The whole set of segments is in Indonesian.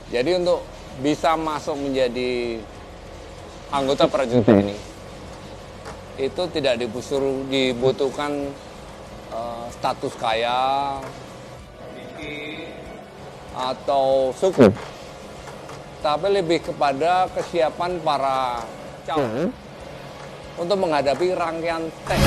Jadi untuk bisa masuk menjadi anggota prajurit TNI itu tidak dibutuhkan status kaya atau suku, tapi lebih kepada kesiapan para calon untuk menghadapi rangkaian tes.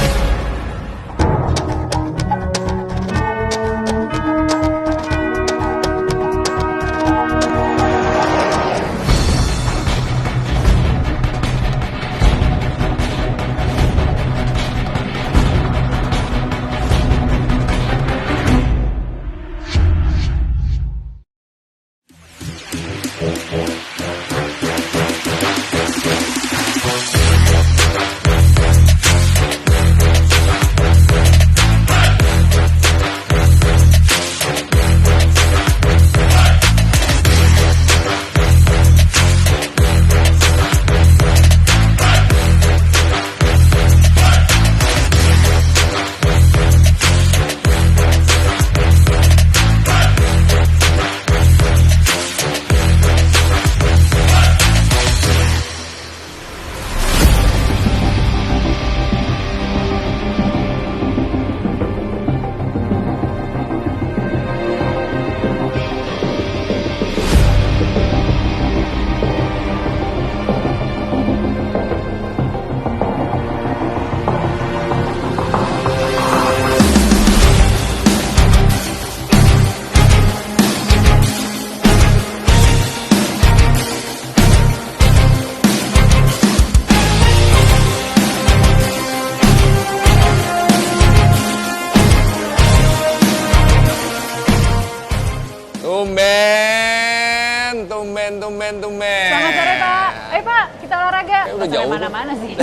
Tumben. Selamat sore Pak. Pak, kita olahraga. Udah jauh. Mana-mana sih.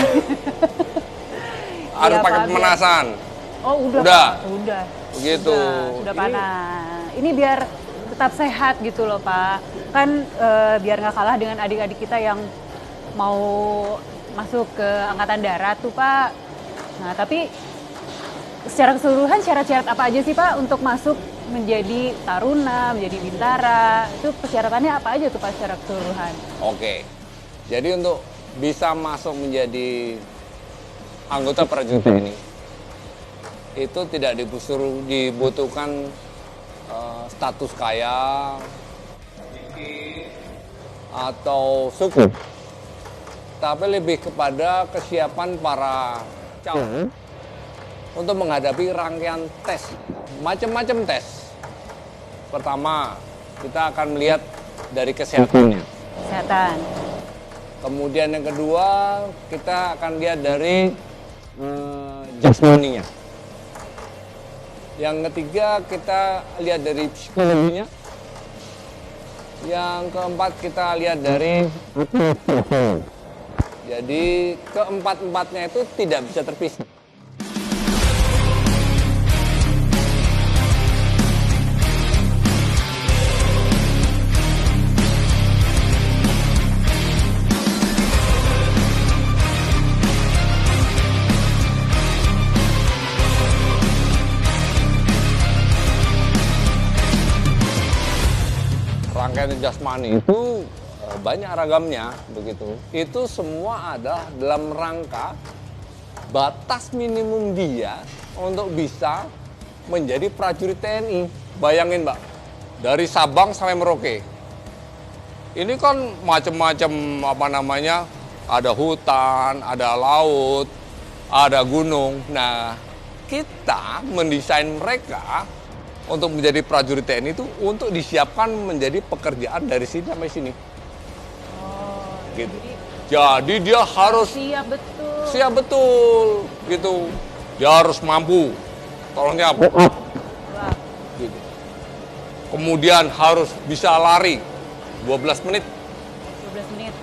Harus Iya, pakai Pak, pemanasan. Oh udah. Udah. Pak. Udah. Begitu. Sudah panas. Ini biar tetap sehat gitu loh Pak. Kan biar nggak kalah dengan adik-adik kita yang mau masuk ke Angkatan Darat tuh Pak. Nah tapi secara keseluruhan syarat-syarat apa aja sih Pak untuk masuk menjadi Taruna, menjadi Bintara? Itu persyaratannya apa aja tuh Pak secara keseluruhan? Oke. Jadi untuk bisa masuk menjadi anggota prajurit TNI itu tidak dibutuhkan status kaya atau suku, tapi lebih kepada kesiapan para calon untuk menghadapi rangkaian tes, macam-macam tes. Pertama, kita akan melihat dari kesehatannya. Kesehatan. Kemudian yang kedua, kita akan lihat dari jasmaninya. Yang ketiga, kita lihat dari psikologinya. Yang keempat, kita lihat dari jadi keempat-empatnya itu tidak bisa terpisah. Rangkaian jasmani itu banyak ragamnya begitu. Itu semua adalah dalam rangka batas minimum dia untuk bisa menjadi prajurit TNI. Bayangin Mbak, dari Sabang sampai Merauke. Ini kan macam-macam ada hutan, ada laut, ada gunung. Nah, kita mendesain mereka untuk menjadi prajurit TNI itu untuk disiapkan menjadi pekerjaan dari sini sampai sini. Oh, Gitu. Jadi dia harus siap betul, gitu. Dia harus mampu, tolongnya gitu. Kemudian harus bisa lari 12 menit. 12 menit.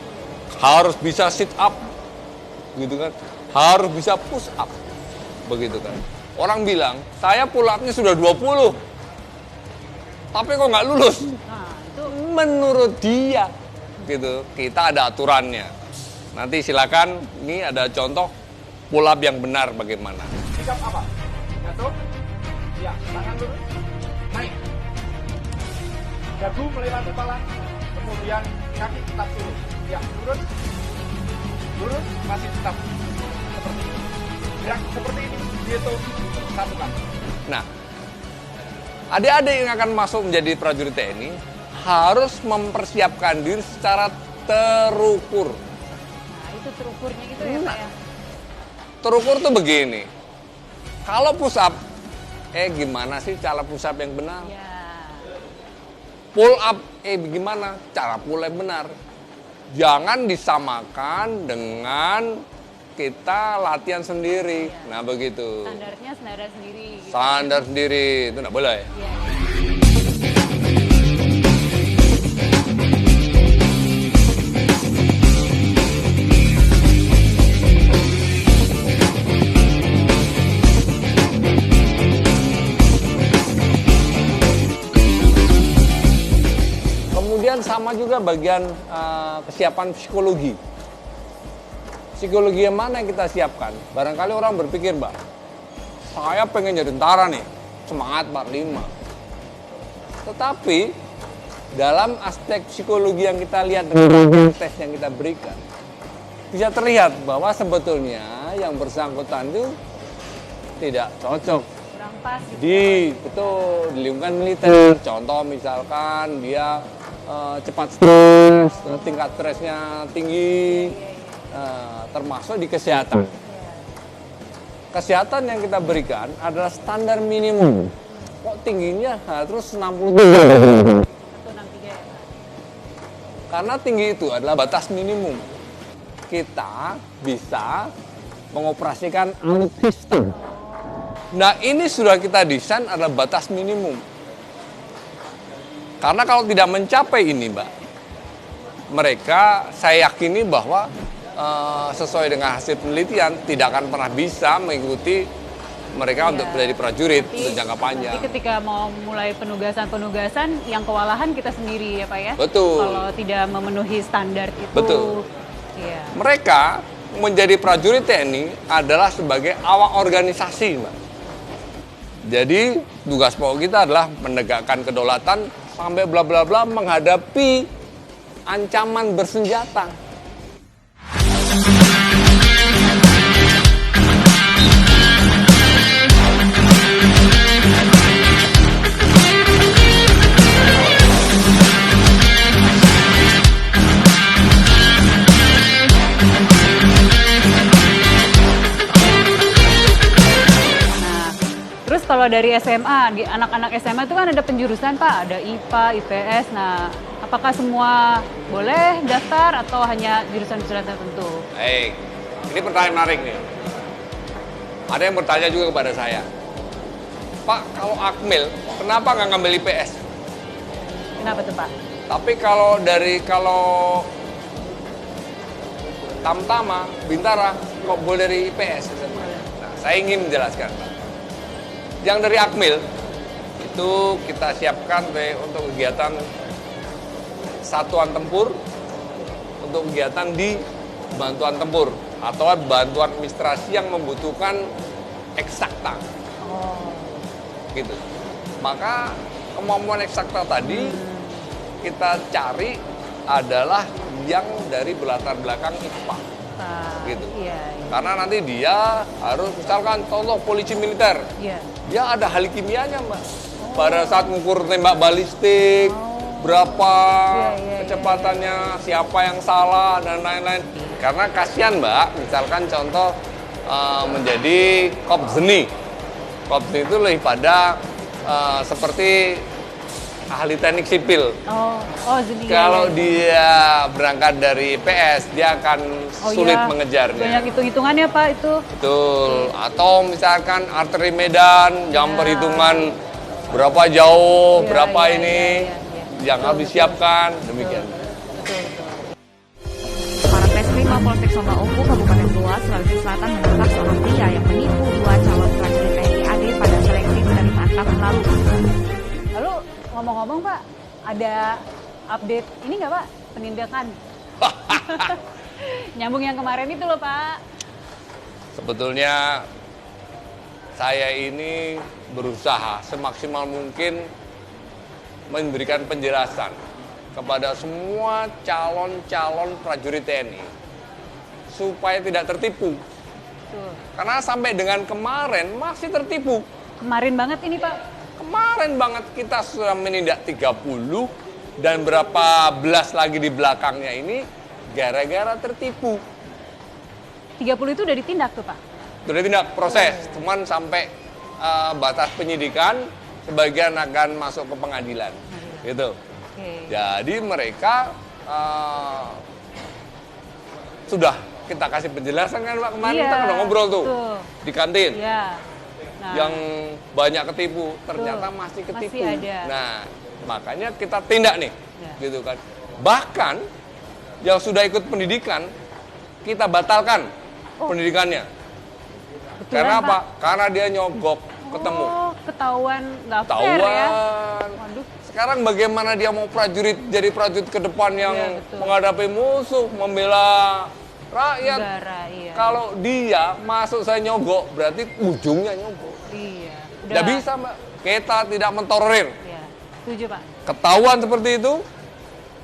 Harus bisa sit up, gitu kan. Harus bisa push up, begitu kan. Orang bilang, saya pull up-nya sudah 20. Tapi kok nggak lulus? Nah, itu Menurut dia, gitu. Kita ada aturannya. Nanti silakan, ini ada contoh pull up yang benar bagaimana. Sikap apa? Jatuh. Ya, tangan lurus. Naik. Dagu melewati kepala. Kemudian Kemudian kaki tetap lurus. Ya, lurus. Lurus, masih tetap seperti ini. Gerak seperti ini, dihitung 1 kali. Nah, adik-adik yang akan masuk menjadi prajurit TNI harus mempersiapkan diri secara terukur. Nah, itu terukurnya gitu ya, Pak ya. Terukur tuh begini. Kalau push up, gimana sih cara push up yang benar? Ya. Pull up, gimana cara pull up benar? Jangan disamakan dengan kita latihan sendiri. Nah, begitu. Standarnya standar sendiri. Gitu. Standar sendiri, itu nggak boleh. Iya. Kemudian sama juga bagian kesiapan psikologi. Psikologi yang mana yang kita siapkan? Barangkali orang berpikir, Mbak, saya pengen jadi tentara nih, semangat 45. Tetapi dalam aspek psikologi yang kita lihat dengan tes yang kita berikan, bisa terlihat bahwa sebetulnya yang bersangkutan itu tidak cocok Kurang pas gitu. di lingkungan militer. Contoh misalkan dia cepat stres, tingkat stresnya tinggi, termasuk di kesehatan. Kesehatan yang kita berikan adalah standar minimum. Kok tingginya terus 63? 163 ya, Pak. Karena tinggi itu adalah batas minimum. Kita bisa mengoperasikan alutsista. Nah, ini sudah kita desain adalah batas minimum. Karena kalau tidak mencapai ini, Mbak, mereka saya yakini bahwa sesuai dengan hasil penelitian tidak akan pernah bisa mengikuti mereka untuk menjadi prajurit untuk jangka panjang. Nanti ketika mau mulai penugasan yang kewalahan kita sendiri ya Pak ya. Betul. Kalau tidak memenuhi standar itu. Betul. Iya. Mereka menjadi prajurit TNI adalah sebagai awak organisasi, Mbak. Jadi tugas pokok kita adalah menegakkan kedaulatan sampai bla bla bla menghadapi ancaman bersenjata. Terus kalau dari SMA, di anak-anak SMA itu kan ada penjurusan Pak, ada IPA, IPS. Nah, apakah semua boleh daftar atau hanya jurusan-jurusan tertentu? Baik, ini pertanyaan menarik nih. Ada yang bertanya juga kepada saya, Pak, kalau Akmil, kenapa nggak ngambil IPS? Kenapa tuh Pak? Tapi kalau Tamtama, Bintara, kok boleh dari IPS? Nah, saya ingin menjelaskan, Pak. Yang dari Akmil, itu kita siapkan untuk kegiatan satuan tempur, untuk kegiatan di bantuan tempur, atau bantuan administrasi yang membutuhkan eksakta. Oh. Gitu. Maka kemampuan eksakta tadi kita cari adalah yang dari latar belakang IPA. Gitu. Iya. Karena nanti dia harus misalkan contoh polisi militer. Iya. Dia ada hal kimianya, Mbak. Pada saat mengukur tembak balistik, berapa Iya. kecepatannya, siapa yang salah dan lain-lain. Karena kasihan, Mbak, misalkan contoh menjadi Kopzeni. Kopzeni itu lebih pada seperti ahli teknik sipil. Zeni. Kalau dia berangkat dari PS, dia akan sulit mengejarnya. Banyak hitung-hitungannya Pak itu. Betul. Atau misalkan arteri Medan, yang perhitungan berapa jauh, berapa ini yang harus disiapkan, demikian. Betul. Para Reskrim Mapolsek Somba-Umpu, Kabupaten Goa, Sulawesi Selatan menangkap seorang pria yang menipu 2 calon prajurit TNI AD pada seleksi penerimaan tahun lalu. Lalu ngomong-ngomong Pak, ada update ini nggak Pak? Penindakan. Nyambung yang kemarin itu loh Pak. Sebetulnya saya ini berusaha semaksimal mungkin memberikan penjelasan kepada semua calon-calon prajurit TNI supaya tidak tertipu. Tuh. Karena sampai dengan kemarin masih tertipu. Kemarin banget ini Pak. Kemarin banget kita sudah menindak 30 dan berapa belas lagi di belakangnya ini gara-gara tertipu. 30 itu udah ditindak tuh Pak. Sudah tindak proses, cuman sampai batas penyidikan, sebagian akan masuk ke pengadilan. Gitu. Oke. Jadi mereka sudah kita kasih penjelasan kan Pak kemarin, Iya, kita udah ngobrol tuh di kantin. Iya. Nah, Yang banyak ketipu, ternyata masih ketipu. masih ada. Nah, makanya kita tindak nih, Ya. gitu kan. Bahkan yang sudah ikut pendidikan, kita batalkan pendidikannya. betulan, Karena Pak. apa? Karena dia nyogok ketemu. Oh, ketahuan nggak fair ya. Tahuan. Waduh. Sekarang bagaimana dia mau jadi prajurit ke depan yang Iya, betul. menghadapi musuh, membela rakyat. Negara, iya. Kalau dia masuk saya nyogok, berarti ujungnya nyogok. Iya. Tidak bisa Mbak, kita tidak mentolerir. Iya. Setuju Pak. Ketahuan seperti itu,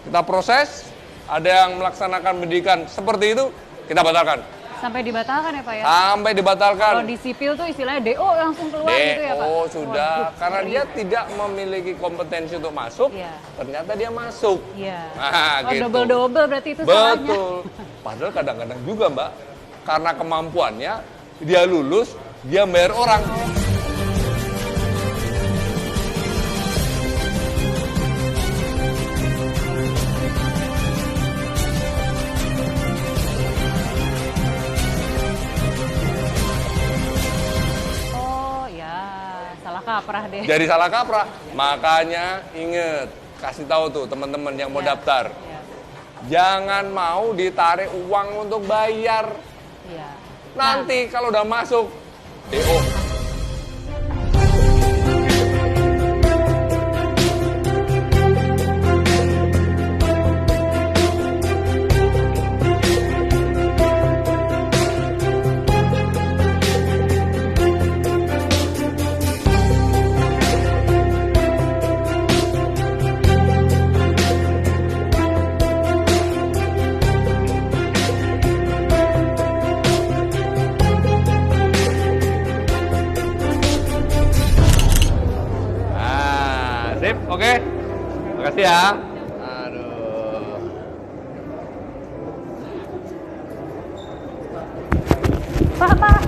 kita proses, ada yang melaksanakan pendidikan seperti itu, kita batalkan. Sampai dibatalkan ya Pak ya. Sampai dibatalkan. Kalau di sipil tuh istilahnya DO langsung keluar gitu ya Pak. DO sudah, Waduh, karena ngeri. dia tidak memiliki kompetensi untuk masuk, Iya. ternyata dia masuk. Iya. Nah, Oh, gitu. double-double berarti itu salahnya. Betul. Padahal kadang-kadang juga Mbak, karena kemampuannya, dia lulus, dia bayar orang. Oh ya, salah kaprah deh. Jadi salah kaprah. Makanya inget, kasih tahu tuh teman-teman yang mau Iya. daftar. Iya. Jangan mau ditarik uang untuk bayar. Iya. Nanti kalau udah masuk, DO. Nah, sip, oke. Makasih ya. Aduh. Pak,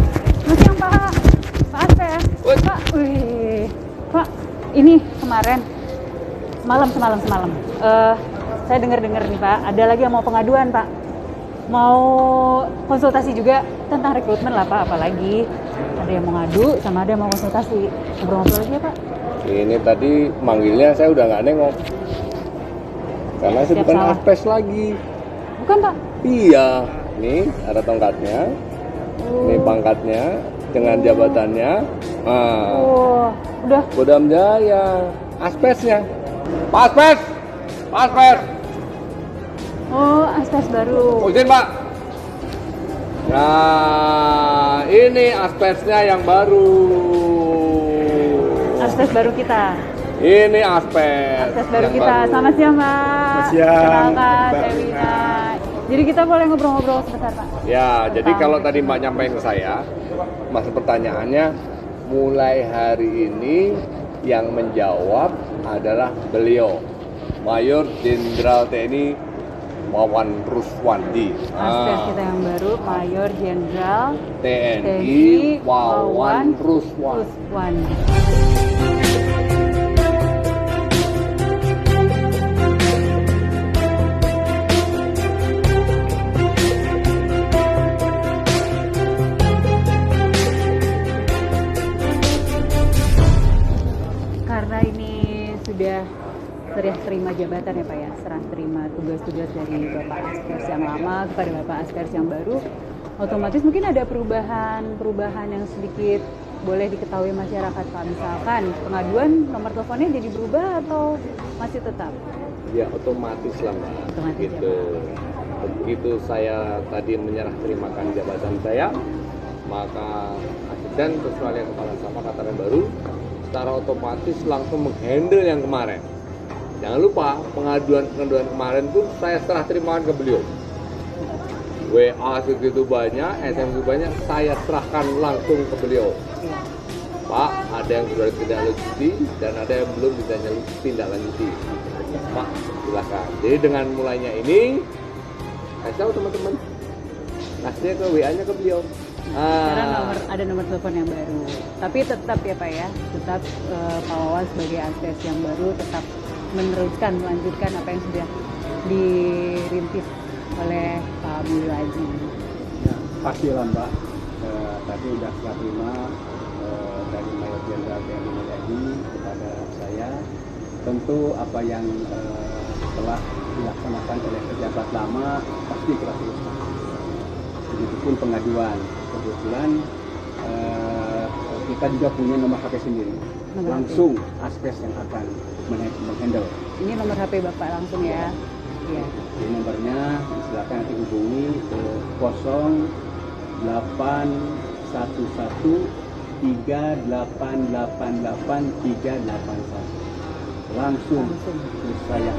Mas yang Pak. Pak Asper. Woi. Pak, wih. Pak, ini kemarin semalam. Saya dengar nih Pak, ada lagi yang mau pengaduan Pak. Mau konsultasi juga tentang rekrutmen lah Pak, apalagi ada yang mau ngadu sama ada yang mau konsultasi. Ngobrol-ngobrol lagi ya Pak. Ini tadi manggilnya saya udah nggak nengok. Karena saya Siap bukan salah. aspes lagi. Bukan Pak? Iya, nih ada tongkatnya, ini pangkatnya dengan jabatannya. Nah, Oh, udah. Kodam Jaya, aspesnya. Pak Aspes, Pak Aspes, Oh, aspes baru. izin Pak. Nah, ini aspesnya yang baru. Aspes baru kita. Ini aspes. Aspes baru yang kita. baru. Selamat siang Pak. Selamat siang, Kenalkan, Mbak saya Wina. Jadi kita boleh ngobrol-ngobrol sebentar Pak. Ya, jadi Tentang kalau tadi Mbak nyampein ke saya, masuk pertanyaannya, mulai hari ini yang menjawab adalah beliau, Mayor Jenderal TNI Wawan Ruswandi. Aspes kita yang baru, Mayor Jenderal TNI Wawan Ruswandi. Ruswandi. Karena ini sudah serah terima jabatan ya Pak ya, serah terima tugas-tugas dari Bapak Aspers yang lama kepada Bapak Aspers yang baru, otomatis mungkin ada perubahan yang sedikit boleh diketahui masyarakat Pak. Misalkan pengaduan nomor teleponnya jadi berubah atau masih tetap? Ya otomatis lah Mbak. Otomatis ya, Gitu. Begitu saya tadi menyerah terimakan jabatan saya, maka asisten kecuali kepala staf angkatan yang baru secara otomatis langsung menghandle yang kemarin. Jangan lupa pengaduan kemarin tuh saya serah terimakan ke beliau. WA segitu banyak, SMS segitu banyak, saya serahkan langsung ke beliau. Pak, ada yang sudah tidak lanjuti dan ada yang belum bisa tindak lanjuti. Pak, silakan. Jadi dengan mulainya ini, kasih tahu teman-teman, kasih ke WA-nya ke beliau. Sekarang ada nomor telepon yang baru. Tapi tetap ya Pak ya, tetap Pak Wawan sebagai ASPS yang baru tetap melanjutkan apa yang sudah dirintis oleh Pak Bulu Aji. Ya, pastilah Mbak. Tadi sudah serah terima dari Mayor Jenderal TNI Mulyadi kepada saya. Tentu apa yang telah dilaksanakan oleh pejabat lama pasti kita teruskan. Begitupun pengaduan. Kebetulan kita juga punya nomor HP sendiri. Langsung ASPS yang akan menghandle. Ini nomor HP Bapak langsung ya. Iya. Jadi nomornya silakan nanti hubungi ke 08113888 381. Langsung ke saya.